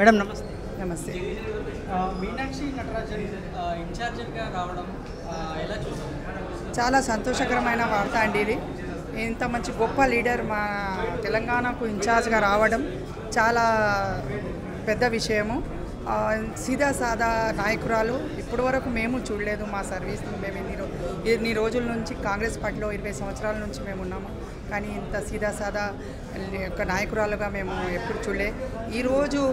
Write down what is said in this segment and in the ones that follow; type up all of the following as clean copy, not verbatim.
Madam నమస్తే. నమస్తే. మీనాక్షి నటరాజన్ ఇన్ఛార్జిగా రావడం ఎలా చూస్తారు? చాలా సంతోషకరమైన వార్త అండి ఇది. ఇంత మంచి గొప్ప లీడర్ మా తెలంగాణకు ఇన్ఛార్జ్గా రావడం చాలా పెద్ద విషయము. సీదా సాదా నాయకురాలు ఇప్పటి వరకు మేము చూడలేదు. మా సర్వీస్ మేము ఎన్ని రోజుల నుంచి కాంగ్రెస్ పార్టీలో 20 సంవత్సరాల నుంచి మేము ఉన్నాము, కానీ ఇంత సీదా సాదా ఒక నాయకురాలుగా మేము ఎప్పుడు చూడలే. ఈరోజు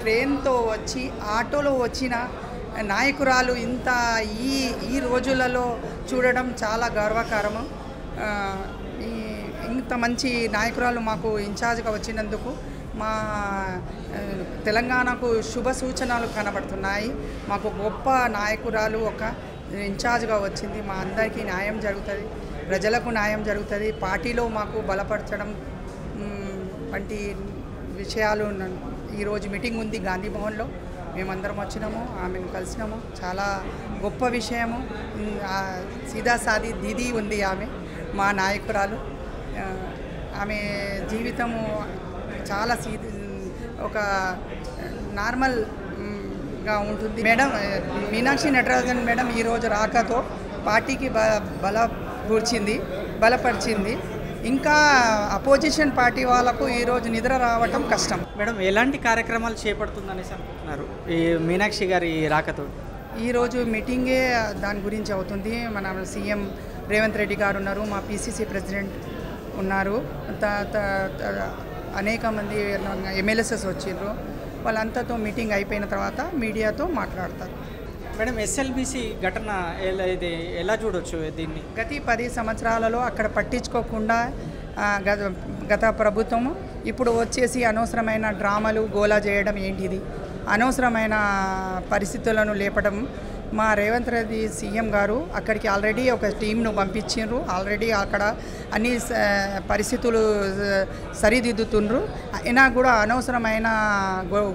ట్రైన్తో వచ్చి ఆటోలో వచ్చిన నాయకురాలు ఇంత ఈ రోజులలో చూడడం చాలా గర్వకారము. ఇంత మంచి నాయకురాలు మాకు ఇన్ఛార్జ్గా వచ్చినందుకు మా తెలంగాణకు శుభ సూచనలు కనబడుతున్నాయి. మాకు గొప్ప నాయకురాలు ఒక ఇన్ఛార్జ్గా వచ్చింది. మా అందరికీ న్యాయం జరుగుతుంది, ప్రజలకు న్యాయం జరుగుతుంది. పార్టీలో మాకు బలపరచడం వంటి విషయాలు. ఈరోజు మీటింగ్ ఉంది గాంధీ భవన్లో, మేమందరం వచ్చినాము, ఆమెను కలిసినాము. చాలా గొప్ప విషయము. సీదా సాది దీదీ ఉంది ఆమె, మా నాయకురాలు. ఆమె జీవితము చాలా ఒక నార్మల్గా ఉంటుంది. మేడం మీనాక్షి నటరాజన్ మేడం ఈరోజు రాకతో పార్టీకి బలపరిచింది. ఇంకా అపోజిషన్ పార్టీ వాళ్ళకు ఈరోజు నిద్ర రావటం కష్టం. మేడం ఎలాంటి కార్యక్రమాలు చేపడుతుందనేసి అనుకుంటున్నారు ఈ మీనాక్షి గారి రాకతో? ఈరోజు మీటింగే దాని గురించి అవుతుంది. మన సీఎం రేవంత్ రెడ్డి గారు ఉన్నారు, మా పిసిసి ప్రెసిడెంట్ ఉన్నారు, అనేక మంది ఎమ్మెల్యేస్ వచ్చిర్రు. వాళ్ళంతతో మీటింగ్ అయిపోయిన తర్వాత మీడియాతో మాట్లాడతారు. మేడం ఎస్ఎల్బిసి ఘటన ఎలా చూడొచ్చు దీన్ని? గత 10 సంవత్సరాలలో అక్కడ పట్టించుకోకుండా గత ప్రభుత్వం ఇప్పుడు వచ్చేసి అనవసరమైన డ్రామాలు గోలా చేయడం ఏంటిది, అనవసరమైన పరిస్థితులను లేపడం. మా రేవంత్ రెడ్డి సీఎం గారు అక్కడికి ఆల్రెడీ ఒక టీంను పంపించారు. ఆల్రెడీ అక్కడ అన్ని పరిస్థితులు సరిదిద్దుతుండ్రు. అయినా కూడా అనవసరమైన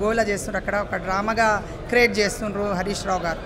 గోల చేస్తుండ్రు, అక్కడ ఒక డ్రామాగా క్రియేట్ చేస్తుండ్రు హరీష్ రావు గారు.